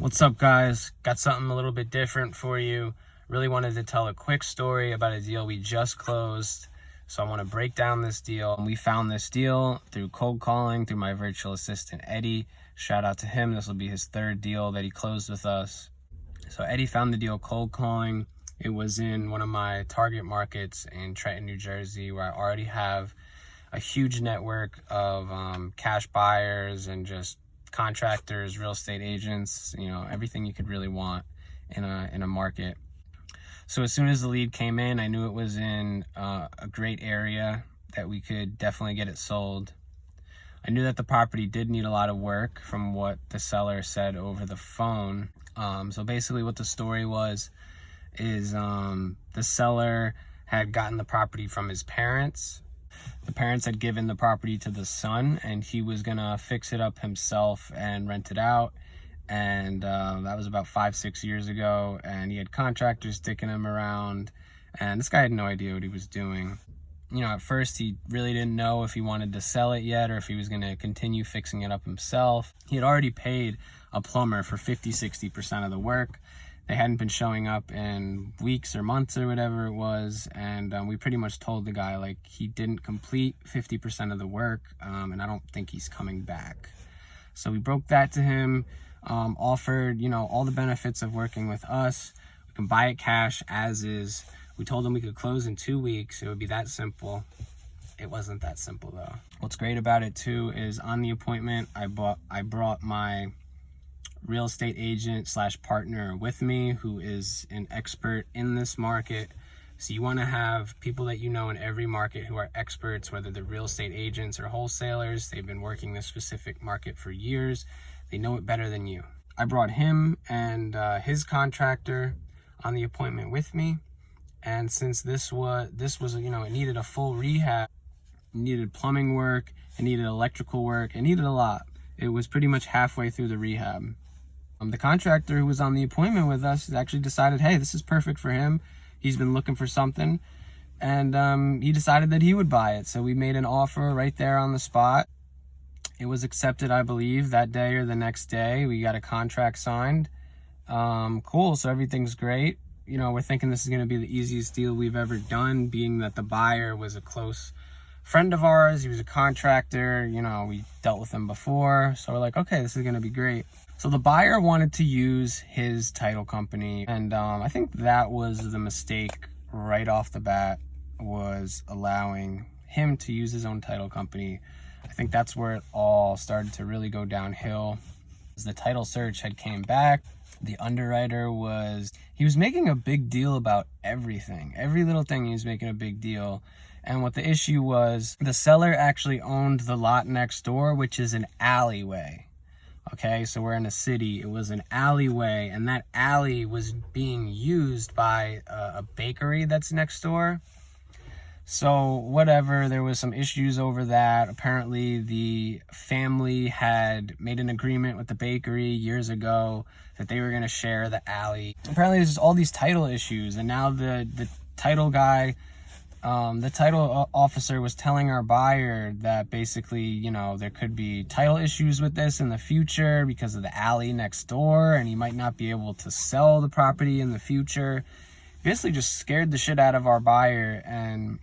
What's up, guys? Got something a little bit different for you. Really wanted to tell a quick story about a deal we just closed. So I want to break down this deal. We found this deal through cold calling, through my virtual assistant, Eddie. Shout out to him. This will be his third deal that he closed with us. So Eddie found the deal cold calling. It was in one of my target markets in Trenton, New Jersey, where I already have a huge network of cash buyers and just contractors, real estate agents, everything you could really want in a market. So as soon as the lead came in, I knew it was in a great area that we could definitely get it sold. I knew that the property did need a lot of work from what the seller said over the phone. So basically what the story is the seller had gotten the property from his parents. The parents had given the property to the son, and he was gonna fix it up himself and rent it out. And that was about 5-6 years ago, and he had contractors sticking him around, and this guy had no idea what he was doing. At first he really didn't know if he wanted to sell it yet or if he was gonna continue fixing it up himself. He had already paid a plumber for 50-60% of the work. They hadn't been showing up in weeks or months or whatever it was, and we pretty much told the guy he didn't complete 50% of the work, and I don't think he's coming back. So we broke that to him, offered all the benefits of working with us. We can buy it cash as is. We told him we could close in 2 weeks. It would be that simple. It wasn't that simple though. What's great about it too is on the appointment I brought my real estate agent / partner with me, who is an expert in this market. So you want to have people that in every market who are experts, whether they're real estate agents or wholesalers. They've been working this specific market for years. They know it better than you. I brought him and his contractor on the appointment with me. And since this was it needed a full rehab, it needed plumbing work, it needed electrical work, it needed a lot. It was pretty much halfway through the rehab. The contractor who was on the appointment with us actually decided, hey, this is perfect for him. He's been looking for something, and he decided that he would buy it. So we made an offer right there on the spot. It was accepted, I believe, that day or the next day. We got a contract signed. Cool, so everything's great. We're thinking this is going to be the easiest deal we've ever done, being that the buyer was a close friend of ours. He was a contractor. We dealt with him before. So we're like, okay, this is going to be great. So the buyer wanted to use his title company, and I think that was the mistake right off the bat, was allowing him to use his own title company. I think that's where it all started to really go downhill. The title search had came back. The underwriter was making a big deal about everything. Every little thing he was making a big deal. And what the issue was, the seller actually owned the lot next door, which is an alleyway. Okay, so we're in a city. It was an alleyway, and that alley was being used by a bakery that's next door. So whatever, there was some issues over that. Apparently the family had made an agreement with the bakery years ago that they were going to share the alley. Apparently there's all these title issues, and now the title guy, the title officer was telling our buyer that basically, there could be title issues with this in the future because of the alley next door, and he might not be able to sell the property in the future. Basically just scared the shit out of our buyer and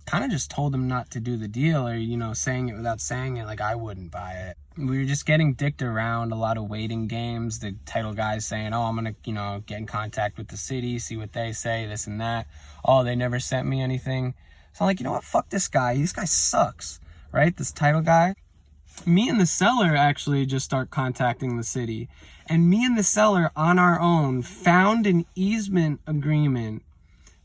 kind of just told him not to do the deal, or, saying it without saying it, like I wouldn't buy it. We were just getting dicked around, a lot of waiting games. The title guy's saying, oh, I'm going to, get in contact with the city, see what they say, this and that. Oh, they never sent me anything. So I'm like, you know what? Fuck this guy. This guy sucks, right? This title guy. Me and the seller actually just start contacting the city. And me and the seller on our own found an easement agreement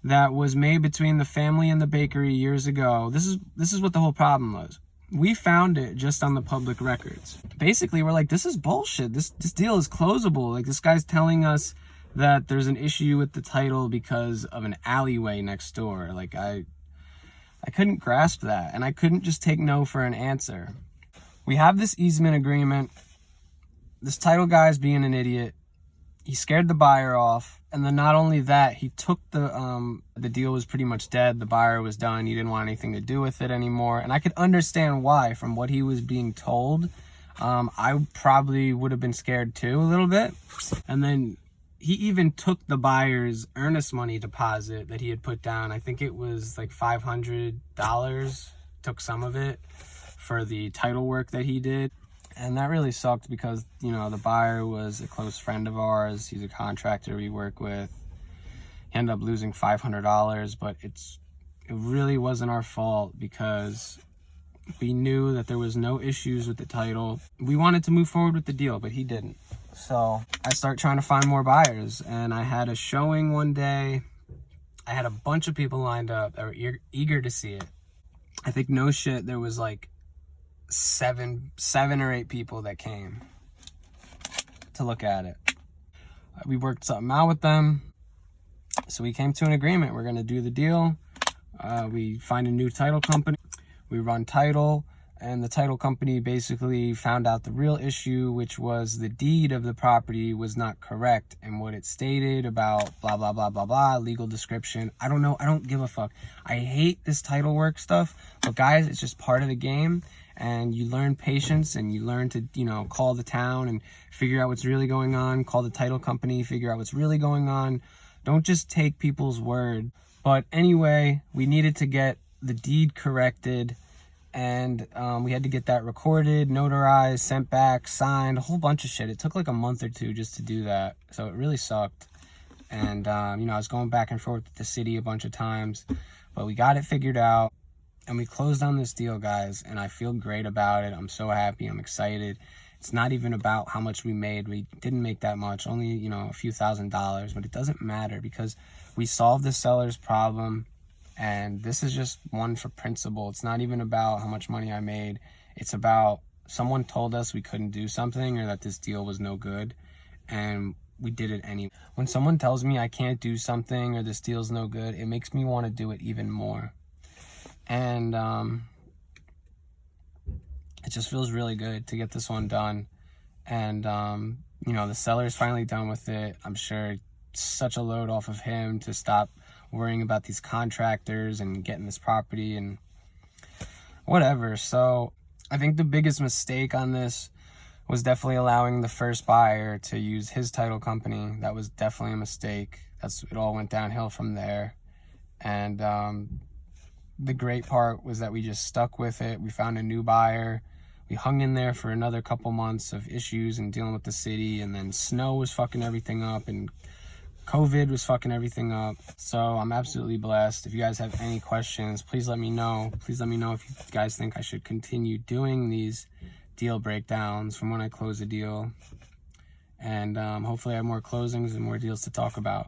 that was made between the family and the bakery years ago. This is what the whole problem was. We found it just on the public records. Basically, we're like, this is bullshit. This deal is closable. This guy's telling us that there's an issue with the title because of an alleyway next door. I couldn't grasp that, and I couldn't just take no for an answer. We have this easement agreement. This title guy's being an idiot. He scared the buyer off, and then not only that, he took the deal was pretty much dead. The buyer was done. He didn't want anything to do with it anymore, and I could understand why. From what he was being told, I probably would have been scared too a little bit. And then he even took the buyer's earnest money deposit that he had put down. I think it was like $500, took some of it for the title work that he did. And that really sucked because, you know, the buyer was a close friend of ours. He's a contractor we work with. He ended up losing $500, but it really wasn't our fault because we knew that there was no issues with the title. We wanted to move forward with the deal, but he didn't. So I start trying to find more buyers, and I had a showing one day. I had a bunch of people lined up that were eager to see it. I think no shit, there was like seven or eight people that came to look at it. We worked something out with them. So we came to an agreement. We're gonna do the deal. We find a new title company. We run title, and the title company basically found out the real issue, which was the deed of the property was not correct and what it stated about blah, blah, blah, blah, blah, legal description. I don't know. I don't give a fuck. I hate this title work stuff, but guys, it's just part of the game, and you learn patience and you learn to, you know, call the town and figure out what's really going on, call the title company, figure out what's really going on. Don't just take people's word. But anyway, we needed to get the deed corrected, and we had to get that recorded, notarized, sent back, signed, a whole bunch of shit. It took like a month or two just to do that, so it really sucked. And you know, I was going back and forth with the city a bunch of times, but we got it figured out, and we closed on this deal, guys, and I feel great about it. I'm so happy. I'm excited. It's not even about how much we made. We didn't make that much, only, you know, a few $1,000s, but it doesn't matter because we solved the seller's problem, and this is just one for principle. It's not even about how much money I made. It's about someone told us we couldn't do something or that this deal was no good, and we did it anyway. When someone tells me I can't do something or this deal's no good, it makes me want to do it even more. And it just feels really good to get this one done. And, you know, the seller's finally done with it. I'm sure it's such a load off of him to stop worrying about these contractors and getting this property and whatever. So I think the biggest mistake on this was definitely allowing the first buyer to use his title company. That was definitely a mistake. It all went downhill from there. And the great part was that we just stuck with it. We found a new buyer. We hung in there for another couple months of issues and dealing with the city, and then snow was fucking everything up, and COVID was fucking everything up. So I'm absolutely blessed. If you guys have any questions, please let me know. Please let me know if you guys think I should continue doing these deal breakdowns from when I close a deal. And hopefully I have more closings and more deals to talk about.